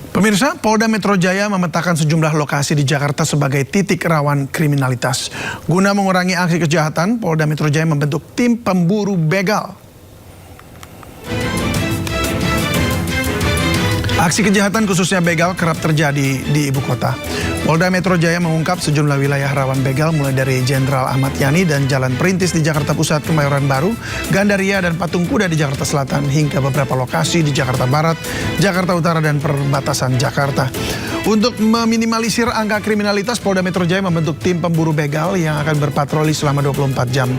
Pemirsa, Polda Metro Jaya memetakan sejumlah lokasi di Jakarta sebagai titik rawan kriminalitas. Guna mengurangi aksi kejahatan, Polda Metro Jaya membentuk tim pemburu begal. Aksi kejahatan khususnya begal kerap terjadi di ibu kota. Polda Metro Jaya mengungkap sejumlah wilayah rawan begal mulai dari Jenderal Ahmad Yani dan Jalan Perintis di Jakarta Pusat, Kebayoran Baru, Gandaria dan Patung Kuda di Jakarta Selatan hingga beberapa lokasi di Jakarta Barat, Jakarta Utara dan perbatasan Jakarta. Untuk meminimalisir angka kriminalitas, Polda Metro Jaya membentuk tim pemburu begal yang akan berpatroli selama 24 jam.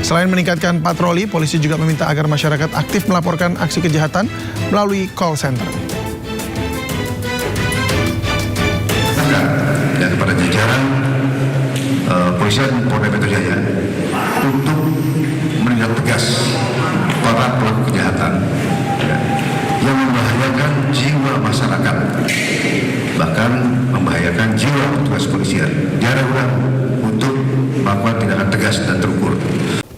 Selain meningkatkan patroli, polisi juga meminta agar masyarakat aktif melaporkan aksi kejahatan melalui call center. Dan kepada jajaran Polisian Polda Metro Jaya untuk menindak tegas para pelaku kejahatan yang membahayakan jiwa masyarakat, bahkan membahayakan jiwa petugas kepolisian. Jangan ragu untuk melakukan tindakan tegas dan terukur.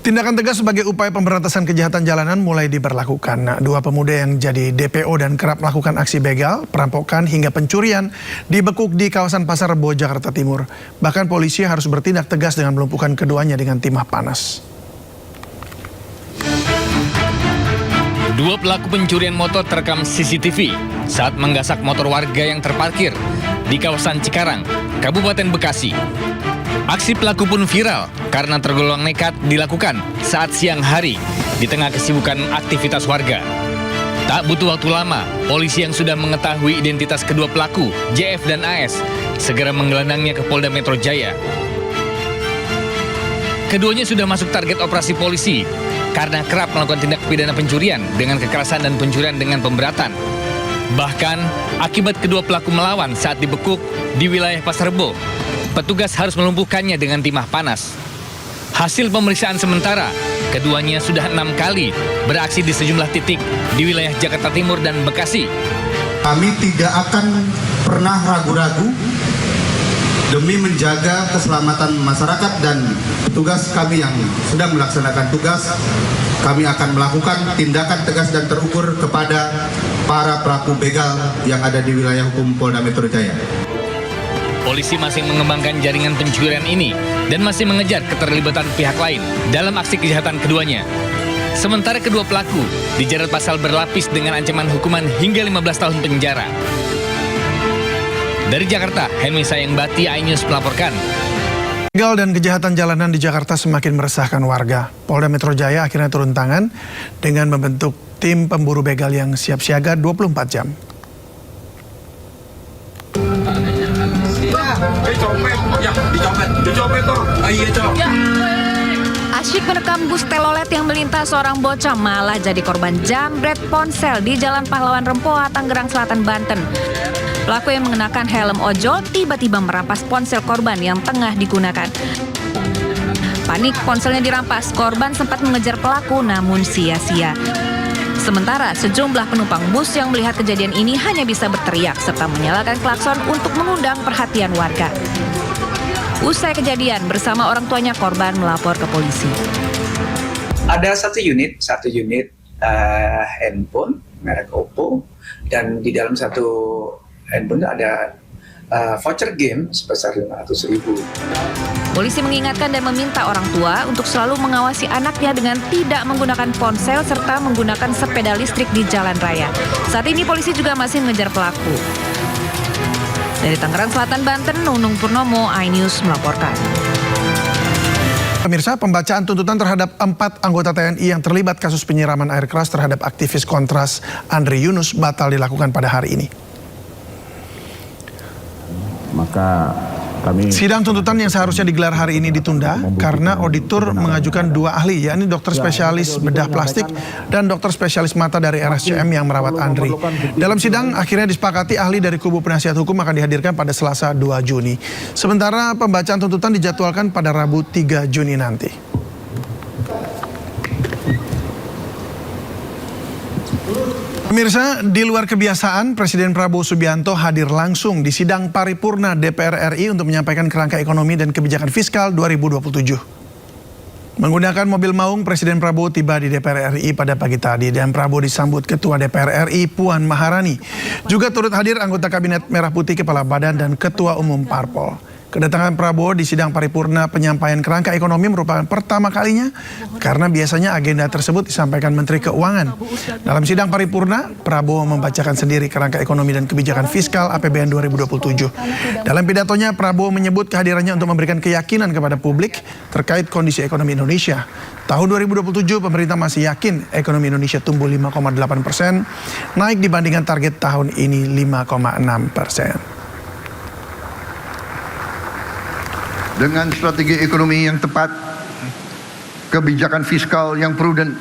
Tindakan tegas sebagai upaya pemberantasan kejahatan jalanan mulai diberlakukan. Dua pemuda yang jadi DPO dan kerap melakukan aksi begal, perampokan hingga pencurian dibekuk di kawasan Pasar Rebo, Jakarta Timur. Bahkan polisi harus bertindak tegas dengan melumpuhkan keduanya dengan timah panas. Dua pelaku pencurian motor terekam CCTV saat menggasak motor warga yang terparkir di kawasan Cikarang, Kabupaten Bekasi. Aksi pelaku pun viral karena tergolong nekat dilakukan saat siang hari di tengah kesibukan aktivitas warga. Tak butuh waktu lama, polisi yang sudah mengetahui identitas kedua pelaku, JF dan AS, segera menggelandangnya ke Polda Metro Jaya. Keduanya sudah masuk target operasi polisi karena kerap melakukan tindak pidana pencurian dengan kekerasan dan pencurian dengan pemberatan. Bahkan, akibat kedua pelaku melawan saat dibekuk di wilayah Pasar Rebo, petugas harus melumpuhkannya dengan timah panas. Hasil pemeriksaan sementara, keduanya sudah 6 kali beraksi di sejumlah titik di wilayah Jakarta Timur dan Bekasi. Kami tidak akan pernah ragu-ragu demi menjaga keselamatan masyarakat dan petugas kami yang sedang melaksanakan tugas. Kami akan melakukan tindakan tegas dan terukur kepada para pelaku begal yang ada di wilayah hukum Polda Metro Jaya. Polisi masih mengembangkan jaringan pencurian ini dan masih mengejar keterlibatan pihak lain dalam aksi kejahatan keduanya. Sementara kedua pelaku dijerat pasal berlapis dengan ancaman hukuman hingga 15 tahun penjara. Dari Jakarta, Henry Sayangbati, iNews melaporkan. Begal dan kejahatan jalanan di Jakarta semakin meresahkan warga. Polda Metro Jaya akhirnya turun tangan dengan membentuk tim pemburu begal yang siap siaga 24 jam. Asyik merekam bus telolet yang melintas, seorang bocah malah jadi korban jambret ponsel di Jalan Pahlawan Rempoha, Tangerang Selatan, Banten. Pelaku yang mengenakan helm ojol tiba-tiba merampas ponsel korban yang tengah digunakan. Panik, ponselnya dirampas. Korban sempat mengejar pelaku namun sia-sia. Sementara sejumlah penumpang bus yang melihat kejadian ini hanya bisa berteriak serta menyalakan klakson untuk mengundang perhatian warga. Usai kejadian, bersama orang tuanya korban melapor ke polisi. Ada satu unit handphone merek Oppo, dan di dalam satu handphone ada voucher game sebesar 500.000. Polisi mengingatkan dan meminta orang tua untuk selalu mengawasi anaknya dengan tidak menggunakan ponsel serta menggunakan sepeda listrik di jalan raya. Saat ini polisi juga masih mengejar pelaku. Dari Tangerang Selatan, Banten, Nunung Purnomo, iNews melaporkan. Pemirsa, pembacaan tuntutan terhadap 4 anggota TNI yang terlibat kasus penyiraman air keras terhadap aktivis Kontras Andri Yunus batal dilakukan pada hari ini. Maka sidang tuntutan yang seharusnya digelar hari ini ditunda karena auditor mengajukan 2 ahli, yakni dokter spesialis bedah plastik dan dokter spesialis mata dari RSCM yang merawat Andri. Dalam sidang akhirnya disepakati ahli dari kubu penasihat hukum akan dihadirkan pada Selasa 2 Juni. Sementara pembacaan tuntutan dijadwalkan pada Rabu 3 Juni nanti. Pemirsa, di luar kebiasaan, Presiden Prabowo Subianto hadir langsung di sidang paripurna DPR RI untuk menyampaikan kerangka ekonomi dan kebijakan fiskal 2027. Menggunakan mobil maung, Presiden Prabowo tiba di DPR RI pada pagi tadi dan Prabowo disambut Ketua DPR RI Puan Maharani. Juga turut hadir anggota Kabinet Merah Putih, Kepala Badan dan Ketua Umum Parpol. Kedatangan Prabowo di sidang paripurna penyampaian kerangka ekonomi merupakan pertama kalinya karena biasanya agenda tersebut disampaikan Menteri Keuangan. Dalam sidang paripurna, Prabowo membacakan sendiri kerangka ekonomi dan kebijakan fiskal APBN 2027. Dalam pidatonya, Prabowo menyebut kehadirannya untuk memberikan keyakinan kepada publik terkait kondisi ekonomi Indonesia. Tahun 2027, pemerintah masih yakin ekonomi Indonesia tumbuh 5,8%, naik dibandingkan target tahun ini 5,6%. Dengan strategi ekonomi yang tepat, kebijakan fiskal yang prudent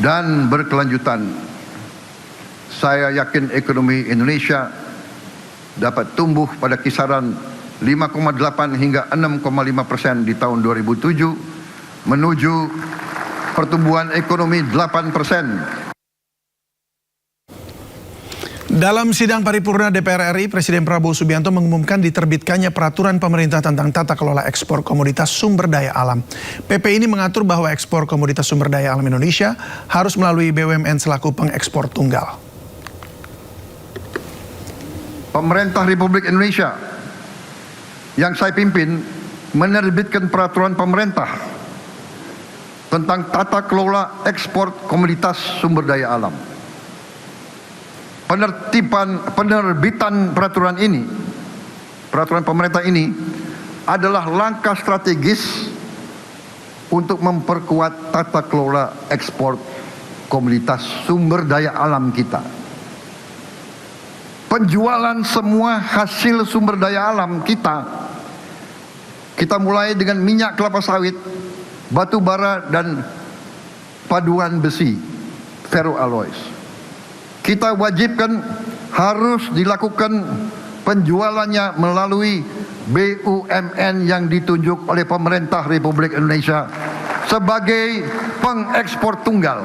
dan berkelanjutan, saya yakin ekonomi Indonesia dapat tumbuh pada kisaran 5,8 hingga 6,5% di tahun 2007 menuju pertumbuhan ekonomi 8%. Dalam sidang paripurna DPR RI, Presiden Prabowo Subianto mengumumkan diterbitkannya peraturan pemerintah tentang tata kelola ekspor komoditas sumber daya alam. PP ini mengatur bahwa ekspor komoditas sumber daya alam Indonesia harus melalui BUMN selaku pengekspor tunggal. Pemerintah Republik Indonesia yang saya pimpin menerbitkan peraturan pemerintah tentang tata kelola ekspor komoditas sumber daya alam. Penerbitan peraturan pemerintah ini adalah langkah strategis untuk memperkuat tata kelola ekspor komoditas sumber daya alam kita. Penjualan semua hasil sumber daya alam kita mulai dengan minyak kelapa sawit, batu bara dan paduan besi, ferroalloys. Kita wajibkan harus dilakukan penjualannya melalui BUMN yang ditunjuk oleh pemerintah Republik Indonesia sebagai pengekspor tunggal.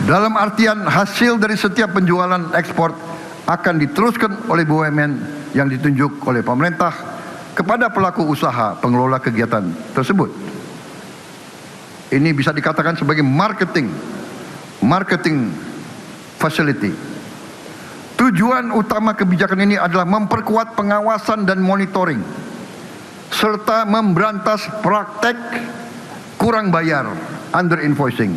Dalam artian hasil dari setiap penjualan ekspor akan diteruskan oleh BUMN yang ditunjuk oleh pemerintah kepada pelaku usaha pengelola kegiatan tersebut. Ini bisa dikatakan sebagai marketing facility. Tujuan utama kebijakan ini adalah memperkuat pengawasan dan monitoring serta memberantas praktek kurang bayar, under invoicing,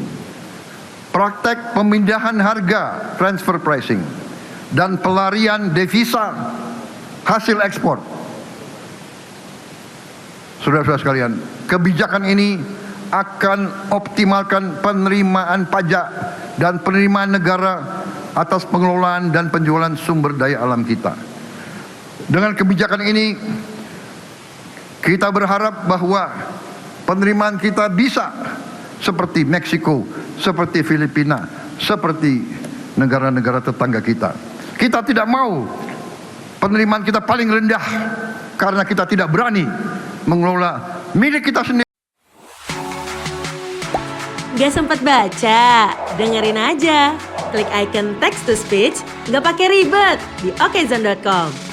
praktek pemindahan harga, transfer pricing, dan pelarian devisa hasil ekspor. Saudara-saudara sekalian, kebijakan ini akan optimalkan penerimaan pajak dan penerimaan negara atas pengelolaan dan penjualan sumber daya alam kita. Dengan kebijakan ini, kita berharap bahwa penerimaan kita bisa seperti Meksiko, seperti Filipina, seperti negara-negara tetangga kita. Kita tidak mau penerimaan kita paling rendah karena kita tidak berani mengelola milik kita sendiri. Gak sempat baca? Dengerin aja. Klik icon text to speech, gak pakai ribet di okezone.com.